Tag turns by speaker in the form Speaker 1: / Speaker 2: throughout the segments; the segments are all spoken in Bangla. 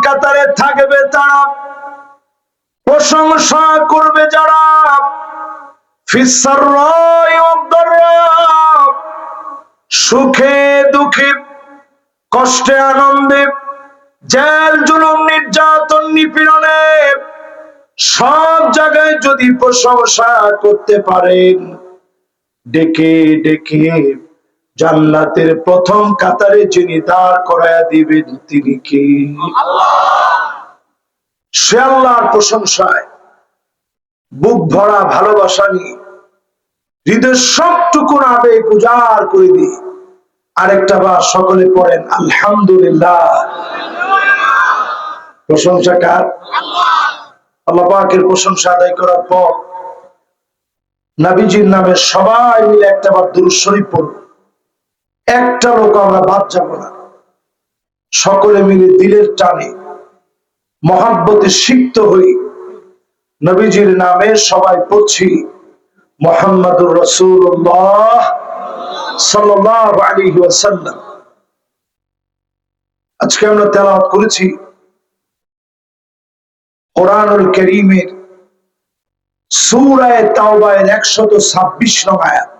Speaker 1: কাতারে থাকবে তারা, প্রশংসা করবে যারা, ফিসসাররাই ওয়াদ-দাররা, সুখে দুঃখে, কষ্টে আনন্দে, জেল জুলুম নির্যাতন নিপীড়নে, সব জায়গায় যদি প্রশংসা করতে পারেন, ডেকে ডেকে জান্নাতের প্রথম কাতারে যিনি দাঁড় করায়া দিবেন তিনি কে? সে আল্লাহর প্রশংসায় বুক ভরা ভালোবাসা নিয়ে হৃদয়ের সবটুকু আবেগ উজাড় করে দিয়ে আরেকটা বার সকলে পড়েন আলহামদুলিল্লাহ। প্রশংসা কার? আল্লাহ পাকের প্রশংসা আদায় করার পর নবীজির নামে সবাই মিলে একটা বার দুরূদ শরীফ পড়ব। একটা লোক আমরা বাদ যাব না, সকলে মিলে দিলের টানে মহাব্বতে সিক্ত হই নবীজির নামে সবাই পড়ছি মুহাম্মাদুর রাসূলুল্লাহ সাল্লাল্লাহু আলাইহি ওয়াসাল্লাম। আজকে আমরা তেলাওয়াত করেছি কোরআনুল কারীমের সূরা তাওবার 126 নং আয়াত।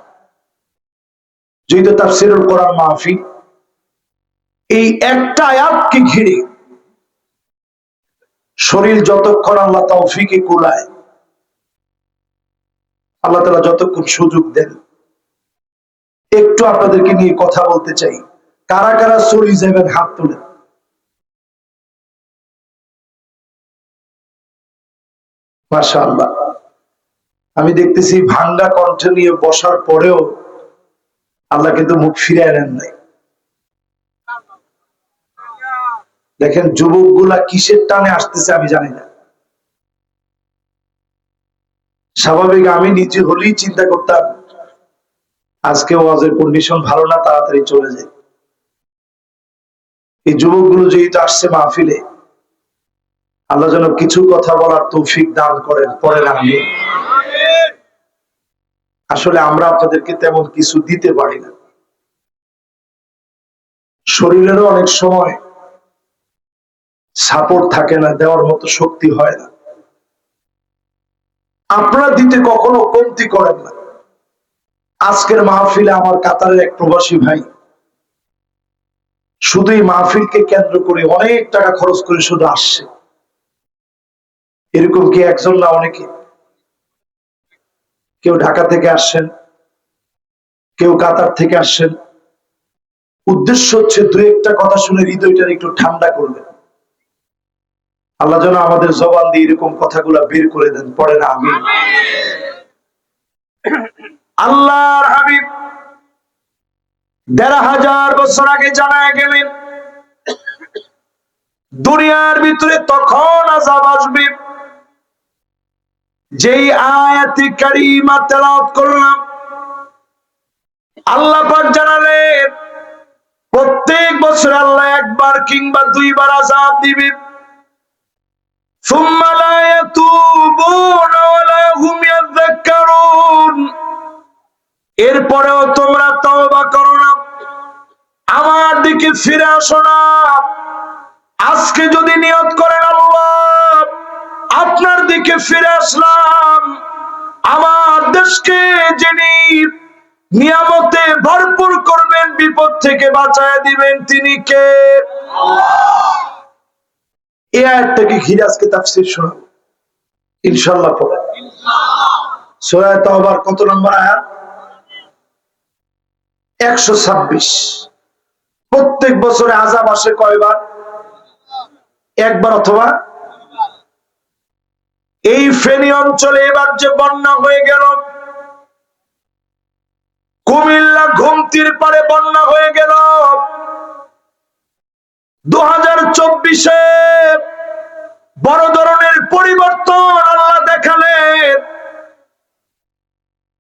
Speaker 1: যেহেতু তাফসীরুল কোরআন মাহফিল, এই একটা আয়াতকে ঘিরে শরীর যতক্ষণ আল্লাহ তৌফিকে কুলায়, আল্লাহ তাআলা যতক্ষণ সুযোগ দেন, একটু আপনাদেরকে নিয়ে কথা বলতে চাই। কারা কারা চলে যাবেন হাত তুলেন। মাশাআল্লাহ, আমি দেখতেছি ভাঙ্গা কণ্ঠ নিয়ে বসার পরেও আল্লাহ কিন্তু মুখ ফিরিয়ে নেন নাই। দেখেন যুবকগুলা কিসের টানে আসতেছে আমি জানি না। স্বাভাবিক আমি নিজে হলেই চিন্তা করতাম আজকে ওয়াজের কন্ডিশন ভালো না, তাড়াতাড়ি চলে যায়। এই যুবকগুলো যেহেতু আসছে মাহফিলে, আল্লাহ যেন কিছু কথা বলার তৌফিক দান করেন, পড়েন আমিন। আসলে আমরা আপনাদেরকে তেমন কিছু দিতে পারি না, শরীরেরও অনেক সময় সাপোর্ট থাকে না, দেওয়ার মতো শক্তি হয় না। আপনারা দিতে কখনো কমতি করেন না। আজকের মাহফিলে আমার কাতারের এক প্রবাসী ভাই শুধু এই মাহফিলকে কেন্দ্র করে অনেক টাকা খরচ করে শুধু আসছে। এরকম কি একজন না অনেকে? কেউ ঢাকা থেকে আসছেন, কেউ কাতার থেকে আসছেন। উদ্দেশ্য হচ্ছে দু একটা কথা শুনে হৃদয়টা একটু ঠান্ডা করবেন। আল্লাহ যেন আমাদের জবান দিয়ে এরকম কথাগুলা বের করে দেন, পড়েন আমিন। আল্লাহর হাবিব ১৫০০ বছর আগে জানায় গেলেন দুনিয়ার ভিতরে তখন আযাব আসবে। যেই আয়াতে কারিমা তেলাওয়াত করলাম, আল্লাহ পাক জানালেন প্রত্যেক বছর আল্লাহ একবার কিংবা দুইবার আযাব দিবে। সুম্মা লা ইয়াতুবুনা ওয়ালা হুম ইয়াযাক্কারুন। এরপরেও তোমরা তওবা করো না, আমার দিকে ফিরে আসো না। আজকে যদি নিয়ত করেন আল্লাহ আপনার দিকে ফিরে আসলাম, আমার দেশকে যিনি নিয়ামতে ভরপুর করবেন, বিপদ থেকে বাঁচায় দিবেন, তিনি কে? এই আয়াতটাকে ঘিরে আজকে তাফসীর শোনাবো ইনশাআল্লাহ। পড়ে সূরা তাওবার কত নম্বর আয়াত? 126। প্রত্যেক বছরে আযাব আসে কয়বার? একবার অথবা। এই ফেনী অঞ্চলে এবার যে বন্যা হয়ে গেল, কুমিল্লা ঘুমতির পারে বন্যা হয়ে গেল, 2024-এ বড় ধরনের পরিবর্তন আল্লাহ দেখালেন।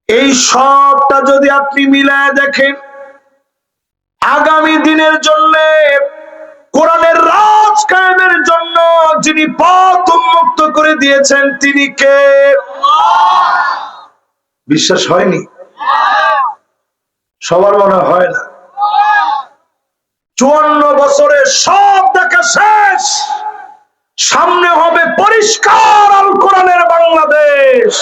Speaker 1: এই সবটা যদি আপনি মিলায় দেখেন, আগামী দিনের জন্য, কোরআনের রাজ কায়েমের জন্য যিনি পথ উন্মুক্ত করে দিয়েছেন তিনি কে? বিশ্বাস হয়নি? সবার মনে হয় না। 54 বছরে সব দেখা শেষ, সামনে হবে পরিষ্কার আল কোরআনের বাংলাদেশ।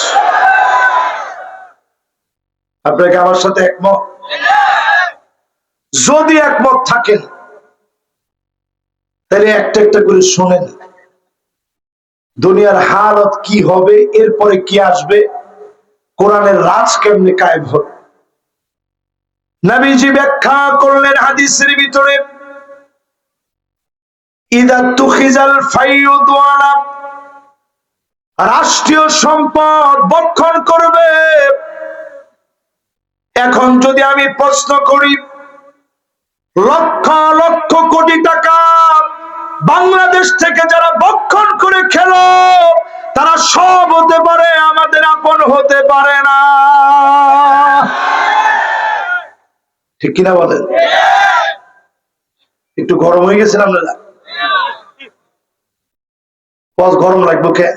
Speaker 1: আপনাকে আমার সাথে একমত? যদি একমত থাকেন তাহলে একটা একটা করে শোনেন দুনিয়ার হালত কি হবে, এরপরে কি আসবে, কোরআনের রাজ কেমনে কায়েম হবে। নবীজি ব্যাখ্যা করলেন হাদিসের ভিতরে, ইদা তুখিজাল ফাইয়ুদওয়ালা, রাষ্ট্রীয় সম্পদ ভক্ষণ করবে। এখন যদি আমি প্রশ্ন করি, লক্ষ লক্ষ কোটি টাকা বাংলাদেশ থেকে যারা ভক্ষণ করে খেলো, তারা সব হতে পারে, আমাদের আপন হতে পারে না। ঠিক কিনা বলেন? একটু গরম হয়ে গেছেন আপনারা? গরম লাগবো কে?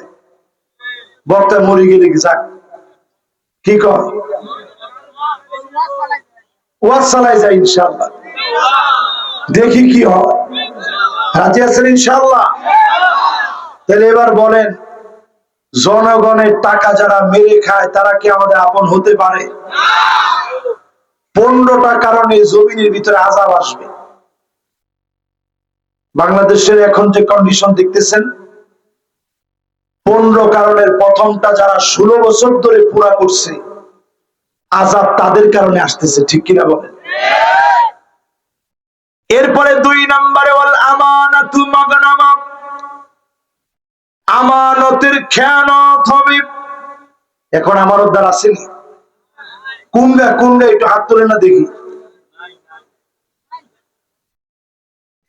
Speaker 1: বক্তা মরে গেলে কি যাক, কি কর ওয়াজ চালাই যায় ইনশাআল্লাহ, দেখি কি হয়। রাজি আছেন ইনশাআল্লাহ? তাহলে এবার বলেন, জনগণের টাকা যারা মেরে খায় তারা কি আমাদের আপন হতে পারে? 15টা কারণে জমিনের ভিতরে আযাব আসবে। বাংলাদেশের এখন যে কন্ডিশন দেখতেছেন, 15 কারণের প্রথমটা, যারা 16 বছর ধরে পুরা করছে, আযাব তাদের কারণে আসতেছে। ঠিক কিনা বলেন? এরপরে 2 নম্বরে ওয়াল আমানাতু মাগনামা, আমানতের খেয়ানত হবে। এখন আমানতদার আসেনি? কোনটা কোনটা একটু হাত তুলে না দেখি।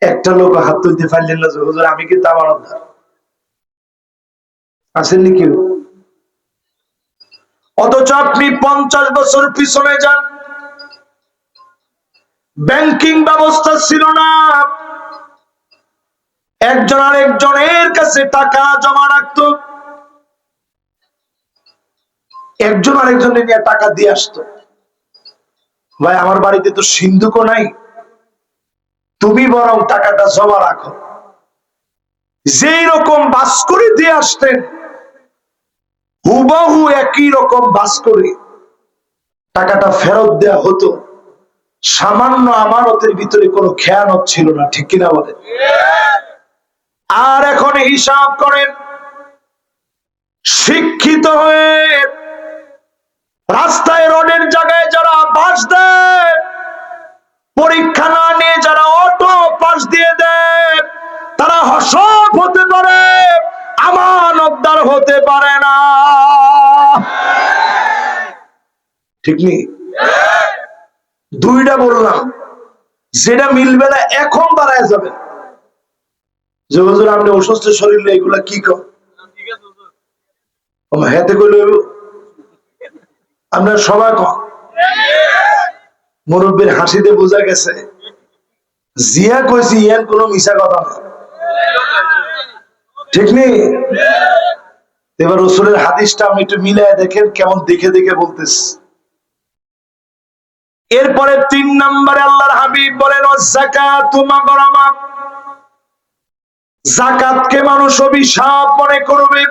Speaker 1: একটা লোক হাত তুলতে পারলেন না, হুজুর আমি কিন্তু আমানতদার। আসেননি কেউ? অথচ আপনি 50 বছর পিছনে যান, ব্যাংকিং ব্যবস্থা ছিল না, একজন আরেকজনের কাছে টাকা জমা রাখতো, একজন আরেকজনের নিয়ে টাকা দিয়ে আসতো। ভাই আমার বাড়িতে তো সিন্ধুকও নাই, তুমি বরং টাকাটা জমা রাখো। যেই রকম বাস করে দিয়ে আসতেন, হুবহু একই রকম বাস করে টাকাটা ফেরত দেয়া হতো। সামান্য আমানতের ভিতরে কোনো খেয়ানত ছিল না। ঠিক কিনা বলেন? আর এখন হিসাব করেন, শিক্ষিত হয়ে রাস্তায় রোডের জায়গায় যারা বাস দেয়, পরীক্ষা না নিয়ে যারা অটো পাস দিয়ে দেয়, তারা সব হতে পারে, আমানতদার হতে পারে না। ঠিক নেই? 2টা বললাম, যেটা মিলবে না এখন দাঁড়ায় যাবে যে হুজুর আপনি অসুস্থ শরীরে এগুলা কি কর, হেতে কইল আপনার সবাই কম। মুরব্বীর হাসিতে বোঝা গেছে জিয়া কইছি, ইয়ান কোনো মিশা কথা না। ঠিক নেই? এবার রাসূলের হাদিসটা আমি একটু মিলায় দেখেন কেমন দেখে দেখে বলতেছি। এরপরে 3 নম্বরে আল্লাহর হাবিব বলেন, যাকাতু মাগরামা, যাকাতকে মানুষ অভিশাপ মনে করবে,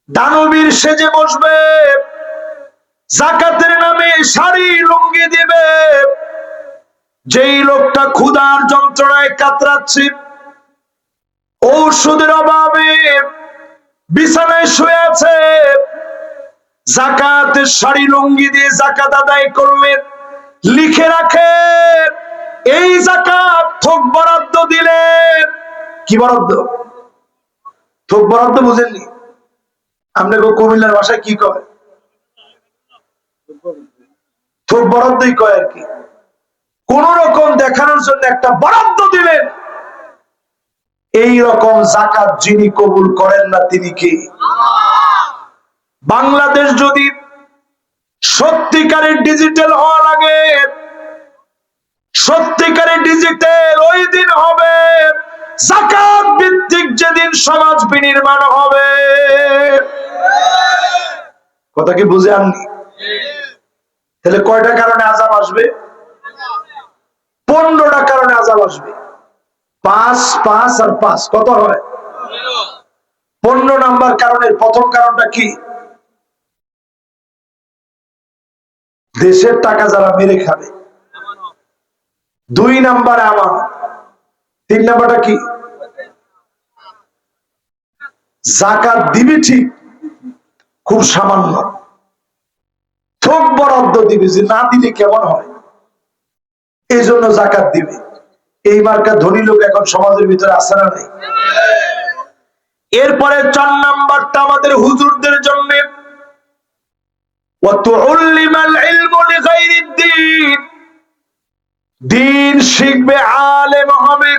Speaker 1: দানবীর সেজে বসবে, যাকাতের নামে শাড়ি লুঙ্গি দিবে। যেই লোকটা ক্ষুধার যন্ত্রণায় কাতরাচ্ছে, ঔষধের অভাবে বিছানায় শুয়ে আছে, যাকাতের শাড়ি লুঙ্গি দিয়ে যাকাত আদায় করলেন, লিখে রাখে এই যাকাত থোক বরাদ্দ দিলেন। কি বরাদ্দ? থোক বরাদ্দ বুঝেননি? আপনাকে কুমিল্লার ভাষায় কি কয়? থোক বরাদ্দই কয় আর কি। কোন রকম দেখানোর জন্য একটা বরাদ্দ দিলেন। এই রকম যাকাত যিনি কবুল করেন না তিনি কি? বাংলাদেশ যদি সত্যিকারের ডিজিটাল হওয়া লাগে, সত্যিকারের ডিজিটাল ওই দিন হবে যাকাত ভিত্তিক যেদিন সমাজ বিনির্মাণ হবে। কথা কি বুঝে আননি? তাহলে কয়টা কারণে আযাব আসবে? 15টা কারণে আযাব আসবে। 5 5 আর 5 কত হয়? 15 নাম্বার কারণের প্রথম কারণটা কি? দেশের টাকা যারা মেরে খাবে। 2 নাম্বারে আমানত। 3 নাম্বারটা কি? যাকাত দিবি ঠিক, খুব সামান্য, থোক বরাদ্দ দিবি, যে না দিলে কেমন হয়, এই জন্য যাকাত দিবে। এই মার্কা ধনী লোক এখন সমাজের ভিতরে আছে না নাই? এরপরে 4 নাম্বারটা আমাদের হুজুরদের জন্য, দিন শিখবে, আলেম হবে।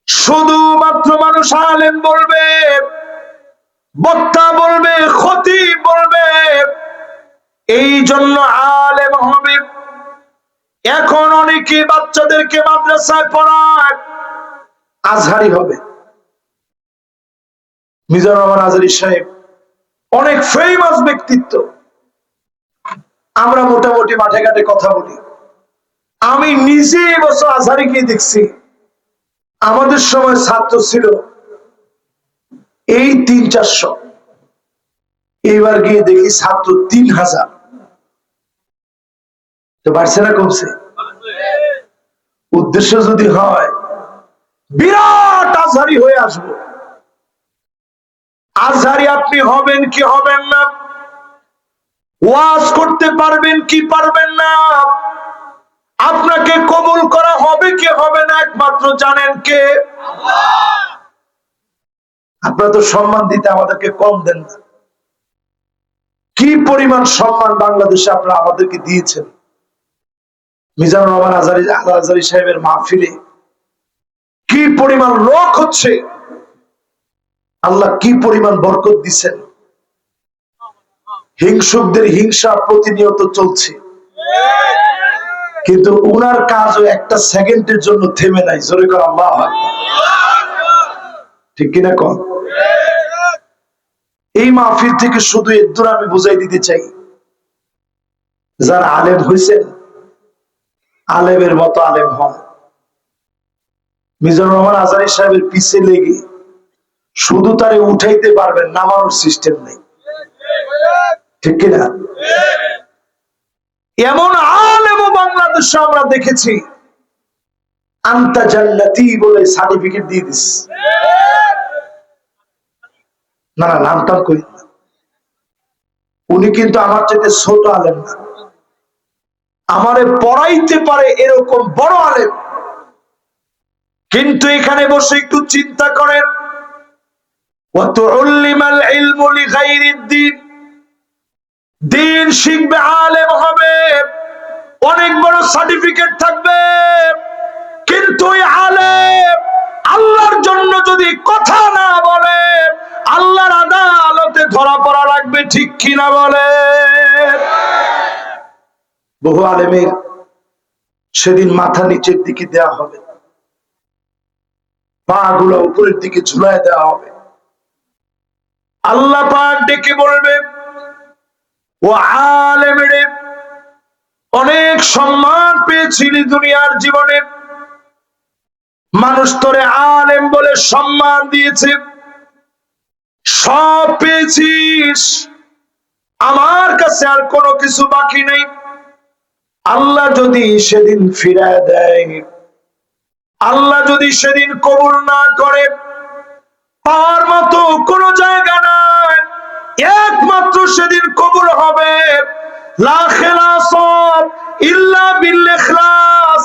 Speaker 1: শুধুমাত্র মানুষ আলেম বলবে, বক্তা বলবে, খতিব বলবে, এই জন্য আলেম হবে। এখন অনেকে বাচ্চাদেরকে মাদ্রাসায় পড়ায়, আজহারি হবে। মিজানুর রহমান আজহারী সাহেব অনেক ফেমাস ব্যক্তিত্ব, আমরা মোটামুটি মাঠে ঘাটে কথা বলি। আমি নিজে বছর আজহারি গিয়ে দেখছি, আমাদের সময় ছাত্র ছিল এই 300-400, এইবার গিয়ে দেখি ছাত্র 3000। তো বাড়ছে না কমছে? উদ্দেশ্য যদি হয় বিরাট আজহারি হয়ে আসবো, আজহারি আপনি হবেন কি হবেন না, ওয়াজ করতে পারবেন কি পারবেন না, আপনাকে কবুল করা হবে কি হবে না, একমাত্র জানেন কে? আপনারা তো সম্মান দিতে আমাদেরকে কম দেন না। কি পরিমাণ সম্মান বাংলাদেশে আপনারা আমাদেরকে দিয়েছেন। মিজানুর রহমান আজহারী সাহেবের মাহফিলে কি পরিমাণ লোক হচ্ছে, আল্লাহ কি পরিমাণ বরকত দিচ্ছেন। হিংসুকদের হিংসা প্রতিনিয়ত চলছে, কিন্তু উনার কাজও একটা সেকেন্ডের জন্য থেমে নাই। জোরে কর আল্লাহু আকবার। ঠিক কিনা কন? এই মাহফিল থেকে শুধু এদুর আমি বুঝাই দিতে চাই, যারা আলেম হয়েছেন আলেমের মতো আলেম হন। মিজানুর রহমান আজহারী সাহেবের পিছে লেগে শুধু তারে উঠাইতে পারবেন, নামানোর সিস্টেম নেই। ঠিক কিনা? এমন আলেমও বাংলাদেশে আমরা দেখেছি, আনতা জান্নাতি বলে সার্টিফিকেট দিয়ে দিস। না না, নামটা কই না, উনি কিন্তু আমার চাইতে ছোট আলেম না, আমারে পড়াইতে পারে এরকম বড় আলেম। কিন্তু এখানে বসে একটু চিন্তা করেন, দিন শিখবে, আলেম হবে, অনেক বড় সার্টিফিকেট থাকবে, কিন্তু ওই আলেম আল্লাহর জন্য যদি কথা না বলে, আল্লাহর আদালতে ধরা পড়া লাগবে। ঠিক কিনা বলে? বহু আলেমের সেদিন মাথা নিচের দিকে দেওয়া হবে, পা গুলো উপরের দিকে ঝুলায় দেওয়া হবে। আল্লাহ পাক ডেকে বলবে, ও আলেমেরে, অনেক সম্মান পেয়েছিলি দুনিয়ার জীবনে, মানুষ তোরে আলেম বলে সম্মান দিয়েছে, সব পেয়েছিস, আমার কাছে আর কোনো কিছু বাকি নেই। আল্লাহ যদি সেদিন ফিরায় দেয়, আল্লাহ যদি সেদিন কবুল না করে, তার মতো কোন জায়গা নাই, একমাত্র সেদিন কবুল হবে লা খিলাস ইল্লা বিল ইখলাস।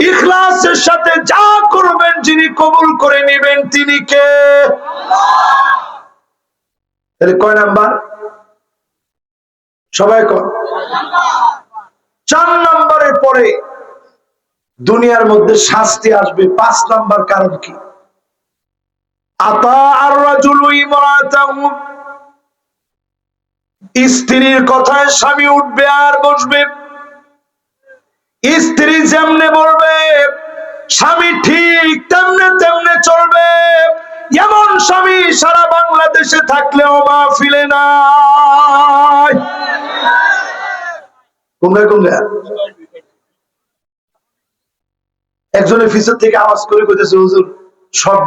Speaker 1: ইখলাসের সাথে যা করবেন, যিনি কবুল করে নেবেন তিনি কে? তাহলে কয় নাম্বার? সবাই কর। 4 নাম্বারের পরে দুনিয়ার মধ্যে শাস্তি আসবে। 5 নাম্বার কারণ কি? আতা আর রাজুলু ইমরাতাহু, স্ত্রীর কথায় স্বামী উঠবে আর বসবে, স্ত্রী যেমনে বলবে স্বামী ঠিক তেমনে তেমনে চলবে। এমন স্বামী সারা বাংলাদেশে থাকলেও মাহফিলে নাই। কোনগা কোনগা একজনের পিছন থেকে আওয়াজ করে কইতেছে, হুজুর সব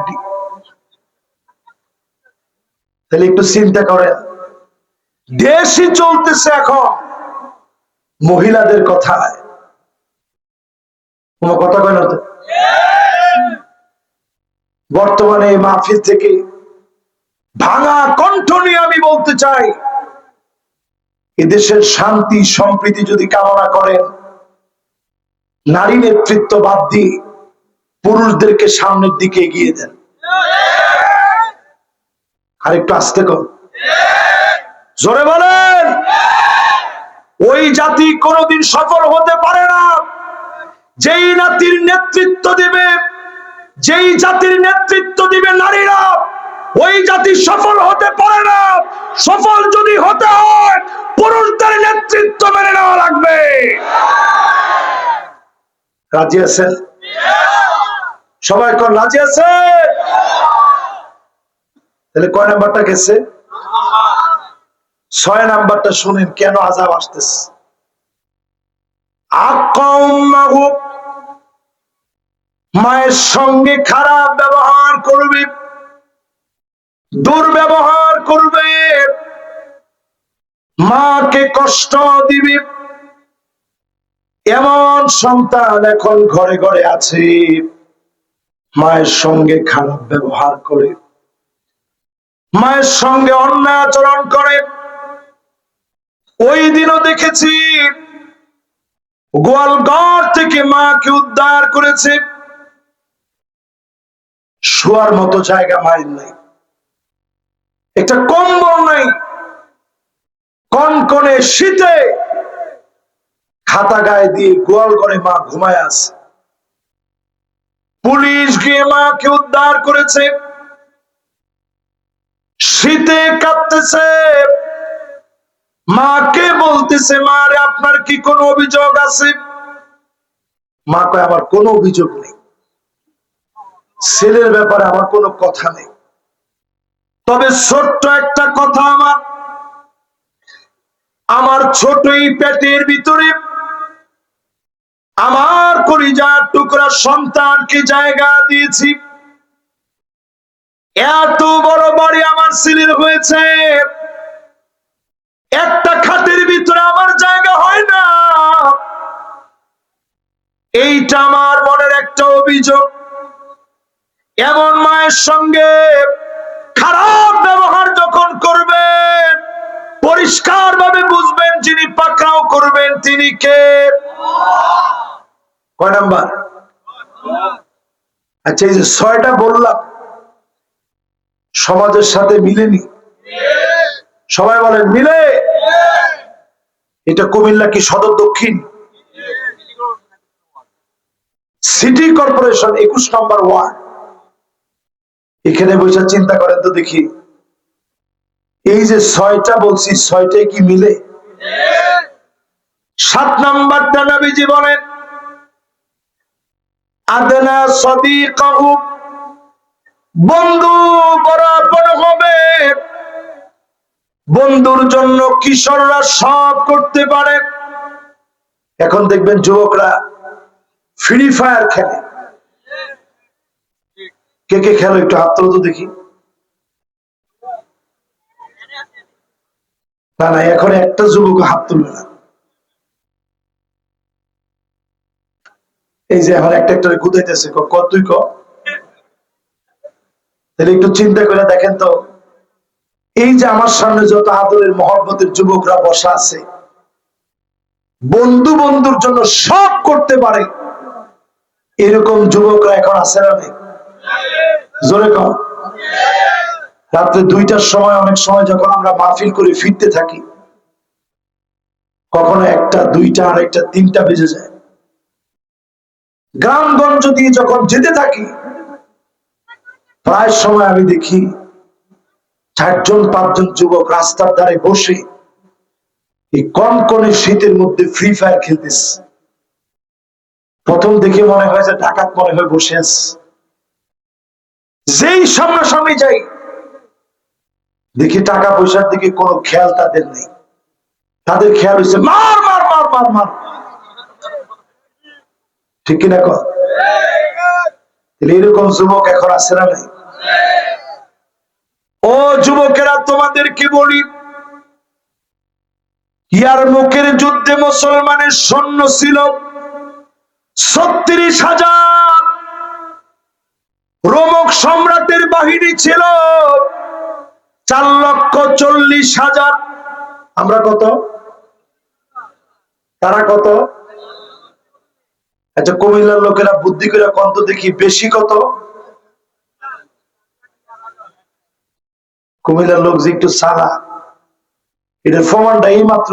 Speaker 1: তাহলে একটু চিন্তা করেন, দেশই চলতেছে এখন মহিলাদের কথায়। কোনো কথা কয় না তো? বর্তমানে এই মাহফিল থেকে ভাঙা কণ্ঠ নিয়ে আমি বলতে চাই, এদেশের শান্তি সম্প্রীতি যদি কামনা করেন, নারী নেতৃত্ব বাদ দিয়ে পুরুষদেরকে সামনের দিকে এগিয়ে দেন। আর একটু আস্তে কর, জোরে বলেন। ওই জাতি কোনোদিন সফল হতে পারে না যেই জাতির নেতৃত্ব দিবে, যেই জাতির নেতৃত্ব দিবে নারীরা, ওই জাতি সফল হতে পারে না। সফল যদি হতে হয় পুরুষদের নেতৃত্ব মেনে নেওয়া লাগবে। রাজি আছেন? সবাই কোন রাজি আছে? তাহলে কয় নাম্বারটা গেছে? 6 নাম্বারটা শুনেন কেন আযাব আসতেছে। মায়ের সঙ্গে খারাপ ব্যবহার করবে, দুর্ব্যবহার করবে, মাকে কষ্ট দিবে, এমন সন্তান এখন ঘরে ঘরে আছে। মায়ের সঙ্গে খারাপ ব্যবহার করে, মায়ের সঙ্গে অন্যায় আচরণ করে। ওই দিনও দেখেছি গোয়ালঘর থেকে মাকে উদ্ধার করেছে, শোয়ার মতো জায়গা মায়ের নাই, একটা কম্বল নাই, কনকনে শীতে খাতা গায়ে দিয়ে গোয়াল ঘরে মা ঘুমায় আছে। পুলিশ গিয়ে মাকে উদ্ধার করেছে, শীতে কাঁপতেছে, মাকে বলতেছে, মা রে আপনার কি কোনো অভিযোগ আছে? মা কয় আমার কোনো অভিযোগ নেই, ছেলের ব্যাপারে আমার কোনো কথা নেই, তবে ছোট্ট একটা কথা, আমার ছোট এই পেটের ভিতরে আমার কলিজার টুকরা সন্তানকে জায়গা দিয়েছি। এত বড় বাড়ি আমার ছেলের হয়েছে, একটা খাটের ভিতরে আমার জায়গা হয় না। এইটা আমার মনের একটা অভিযোগ। এমন মায়ের সঙ্গে খারাপ ব্যবহার যখন করবেন, পরিষ্কার ভাবে বুঝবেন যিনি পাকড়াও করবেন তিনি কে। কয় নাম্বার? আচ্ছা, এই যে 6টা বললাম সমাজের সাথে মিলেনি? সবাই বলেন মিলে। এটা কুমিল্লা কি সদর দক্ষিণ? সিটি কর্পোরেশন 21 নম্বর ওয়ার্ড। এখানে বসে চিন্তা করেন তো দেখি, এই যে 6টা বলছি 6টাই কি মিলে? 7 নাম্বারটা নবীজি বলেন, আদনা সাদিকাহু, বন্ধু বড় আপন হবে। বন্ধুর জন্য কিশোররা সব করতে পারে। এখন দেখবেন যুবকরা ফ্রি ফায়ার খেলে। কে কে খেলো একটু হাত তোলো তো দেখি। না না, এখন একটা যুবক হাত তুলবে না। এই যে এখন একটা একটা গুদাইতেছে, তুই ক। তাহলে একটু চিন্তা করে দেখেন তো, এই যে আমার সামনে যত আদরের মহব্বতের যুবকরা বসা আছে, বন্ধু বন্ধুর জন্য সব করতে পারে, এরকম যুবকরা এখন আছে না নেই? জোরে কম। রাত্রে 2টার সময় অনেক সময় যখন আমরা মাহফিল করে ফিরতে থাকি, কখনো 1টা 2টা আর 1টা 3টা বেজে যায়। গ্রামগঞ্জ দিয়ে যখন যেতে থাকি, প্রায় সময় আমি দেখি 4জন 5জন যুবক রাস্তার ধারে বসে এই কনকনে শীতের মধ্যে ফ্রি ফায়ার খেলতেছে। প্রথম দেখে মনে হয় যে ডাকাত মনে হয় বসে আছে। যেই সামনাসামনি যাই দেখি টাকা পয়সার দিকে কোনো খেয়াল তাদের নেই। তাদের খেয়াল হচ্ছে মার মার মার মার মার। ঠিক কিনা কর? এরকম যুবক এখন আছে না নাই? ও যুবক লোকেরা তোমাদেরকে বলি, ইয়ারমুকের যুদ্ধে মুসলমানের সৈন্য ছিল ৩৬,০০০, রোমক সম্রাটের বাহিনী ছিল ৪,৪০,০০০। আমরা কত, তারা কত? আচ্ছা, কুমিল্লার লোকেরা বুদ্ধি করে কত দেখি, বেশি কত? কুমিল্লার লোক যে একটু সালা, এটার প্রমাণটা এই মাত্র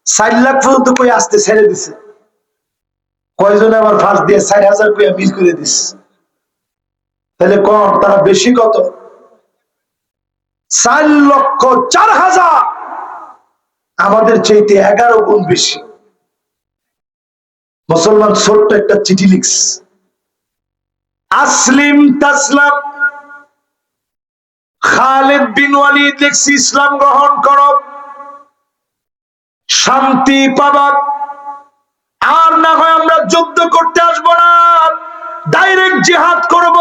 Speaker 1: ৪ লাখ পর্যন্ত কই আসতে ছেড়ে দিছে। কয়জনে আবার ফার্স্ট দিয়ে ৪,০০০ কইয়া মিল করে দিছে। তাহলে কম, তারা বেশি কত? ৪,০৪,০০০। আমাদের চাইতে ১১ গুণ বেশি। মুসলমান ছোট্ট একটা চিঠি লিখছে, আসলিম তাসলাম। খালিদ বিন ওয়ালিদ লিখছে, ইসলাম গ্রহণ করো, শান্তি পাবা। আর না হয় আমরা যুদ্ধ করতে আসবো না, ডাইরেক্ট জিহাদ করব,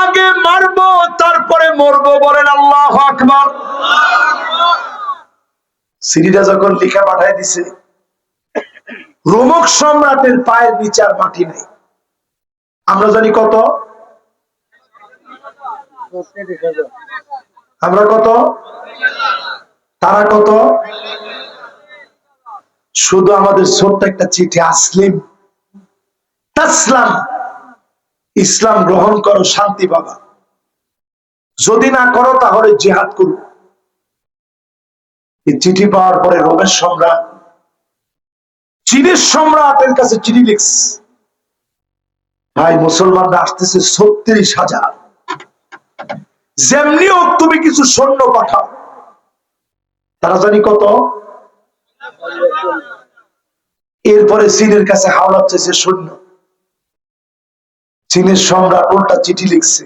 Speaker 1: আগে মারবো তারপরে মরবো। বলেন আল্লাহু আকবার। সিরিটা যখন লিখা পাঠায় দিছে, রোমক সম্রাটের পায়ের নিচে আর মাটি নেই। আমরা জানি কত? আমরা কত? তারা কত? শুধু আমাদের ছোট্ট একটা চিঠি, আসলিম তাসলাম, ইসলাম গ্রহণ করো, শান্তি পাবা। যদি না করো তাহলে জিহাদ করো। এই চিঠি পাওয়ার পরে রোমের সম্রাট, চীনের সম্রাটের কাছে চিঠি লিখছে, ভাই মুসলমানরা আসতেছে ৩৬,০০০, যেমনি হোক তুমি কিছু সৈন্য পাঠাও। তারা জানি কত? এরপরে চীনের কাছে হাওলাত চাইছে সৈন্য। চীনের সম্রাট উল্টা চিঠি লিখছে,